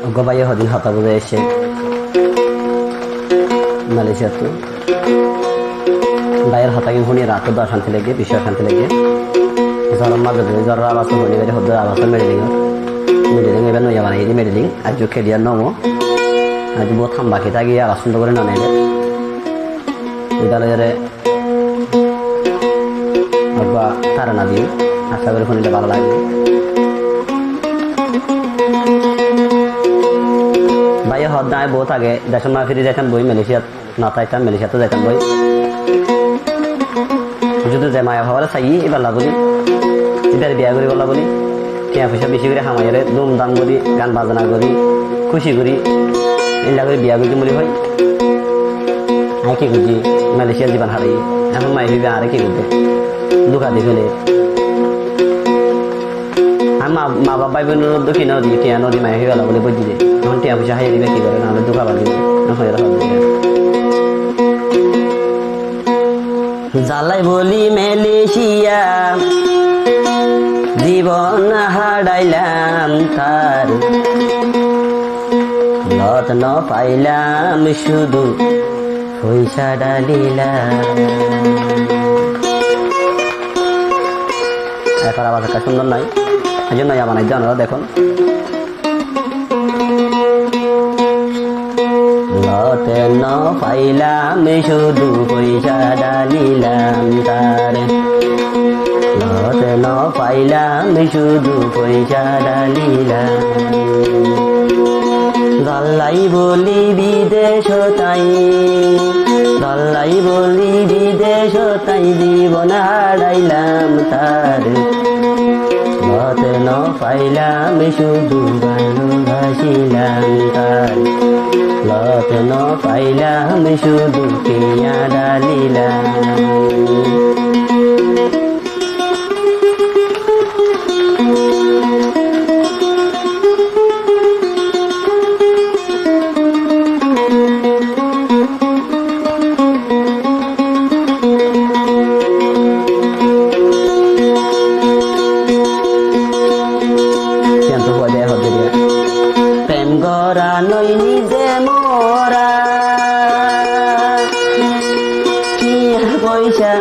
গবাইয়ে হদিন হতা বুঝে এসে মালয়েশিয়া তো বাইরের হতা কিন্তু শুনি রাত তো শান্তি লাগে বিশ্ব শান্তি লাগে জ্বরের মাঝে জ্বরের আবাস হলি বেড়ে হদ্দ আবাস মেডিলিং এবার নইয়া বানাই মেডিলিং আজ খেলিয়ার নমো আজ বহু থাম্বাকি থাকি আবাস সুন্দর করে নানাই বিদ্যালয়ের বা তারা না দিই আশা করি শুনিলে ভালো লাগবে ভাইয়া হদ নাই বহুত আগে দেশের মা ফিরে যাইতাম বই মালয়েশিয়াত না তাইতাম মালয়েশিয়াতে যাইতাম বই যদি যে মায়া ভাবালে চাই এবার বলি এবার বিয়া করি বলা বলি টিয়া পয়সা বেশি করে হামাইয়ারে দুম দাম করি গান বাজনা করি খুশি করি এলা করে বিয়া করি বলি ভাই আয় কি করছি মালয়েশিয়ার জীবন হারাই এখন মাই ভেবে আরে কি করবে দুঃখা দিয়ে ফেলে আর মা বাবা ভাই বোনের দক্ষিণ নদী টিয়া নদী মাই হয়ে গেল বলে বুঝি যে এখন টিয়া পয়সা হাইয়ে দিবে কি করে নাহলে দুঃখা বাঁধি জ্বালাই বলি মালয়েশিয়া জীবন হারাইলাম তার নত ন পাইলাম শুধু পয়সা ডালিলাম এখন আবার একটা সুন্দর নয় এই জন্য বানাই জানো দেখুন লতে ন পাইলাম শুধু পয়সা ডালিলাম তার লতে ন পাইলাম শুধু পয়সা ডালিলাম গল্লাই বলি বিদেশ তাই গল্লাই বলি বিদেশ তাই জীবন হারাইলাম তার লতে ন পাইলাম শুধু ভালোবাসিলাম তার লতে ন পাইলাম শুধু পিয়া ডালিলাম প্রেম গড়া নই নিজে মোরা কি পয়সা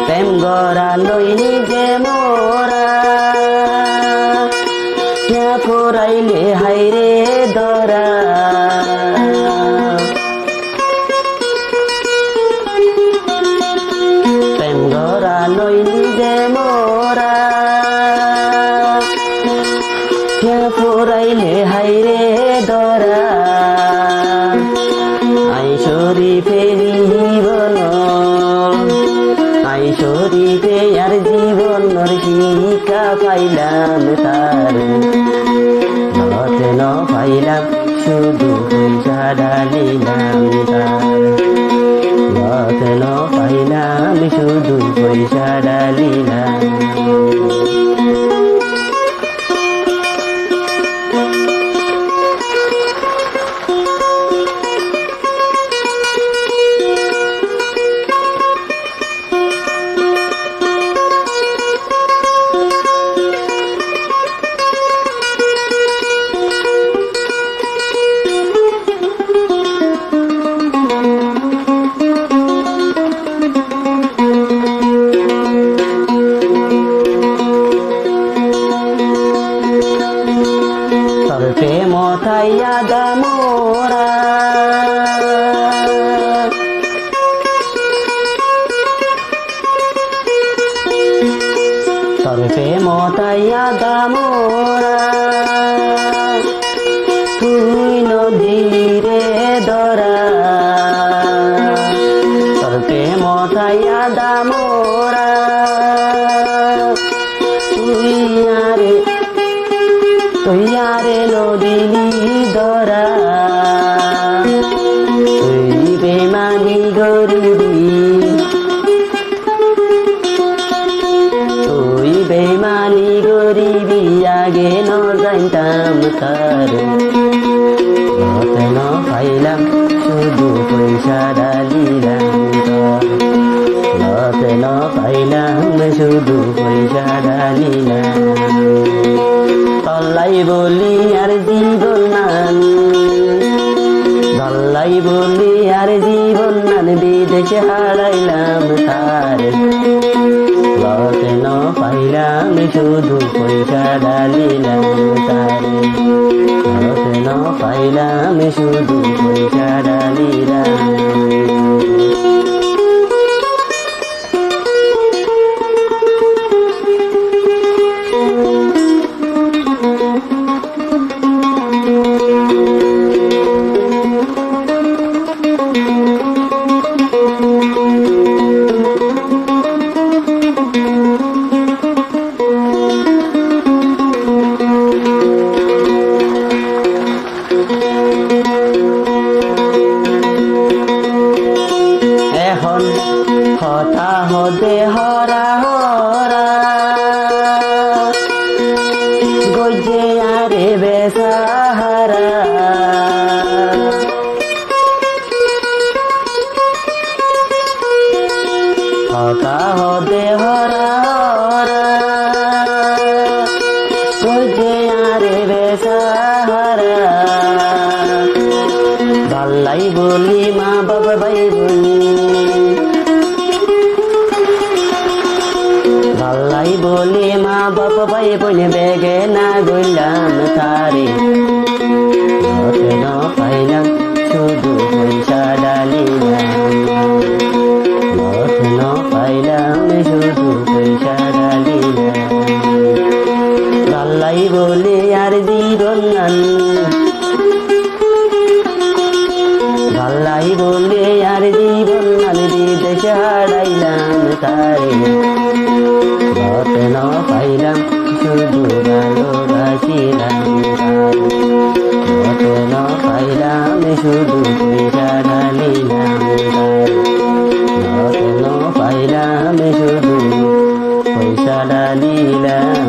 প্রেম গড়া নই নিজে মোরা ফুরাইলে হাইরে দরা প্রেম গড়া নই নিজে মোরা ফুরাইলে হাইরে দরা আইসরি ফেরি জীবন আইসরি ফে আর জীবন শিক্ষা পাইলাম তার লতে ন পাইলাম শুধু পয়সা ডালিলাম তার লতে ন পাইলাম শুধু পয়সা ডালিলাম প্রেম তাইয়া দামোরা তোর প্রেম তাইয়া দামোরা তুই নদী রে দরা তোর প্রেম তাইয়া দামোরা তুই আরে নদিনী দরা তুই বেমানি গরিবি তুই বেমানি গরিবি আগে ন জানতাম তার লতে ন পাইলাম শুধু পয়সা ডালিলাম তার লতে ন পাইলাম শুধু পয়সা ডালিলাম ভাল্লাই বলি আর জীবন নান, ভাল্লাই বলি আর জীবন নান, বিদেশে হারাইলাম তারে, লতে ন পাইলাম শুধু পয়সা ডালিলাম তারে, লতে ন পাইলাম শুধু পয়সা ডালিলাম। এখন হতাহতে হরা হরা গজে আরে বেসাহারা, হতাহতে হরা হরা গজে আরে বেসাহারা, ভাল্লাই বলি মা বাবা ভাই বলি, ভাল্লাই বলি মা বাবা ভাই বোন, বেগে না গইলাম তারে, লতে ন পাইলাম শুধু পয়সা ডালিলাম, লতে ন পাইলাম শুধু পয়সা ডালিলাম। ভাল্লাই বলি আর জীবন নান, ভাল্লাই বলি আর জীবন নান, বিদেশে হারাইলাম তারে, লতে ন পাইলাম শুধু ভালোবাসিলাম তারে, লতে ন পাইলাম শুধু পয়সা ঢালিলাম তারে, লতে ন পাইলাম শুধু পয়সা ঢালিলাম।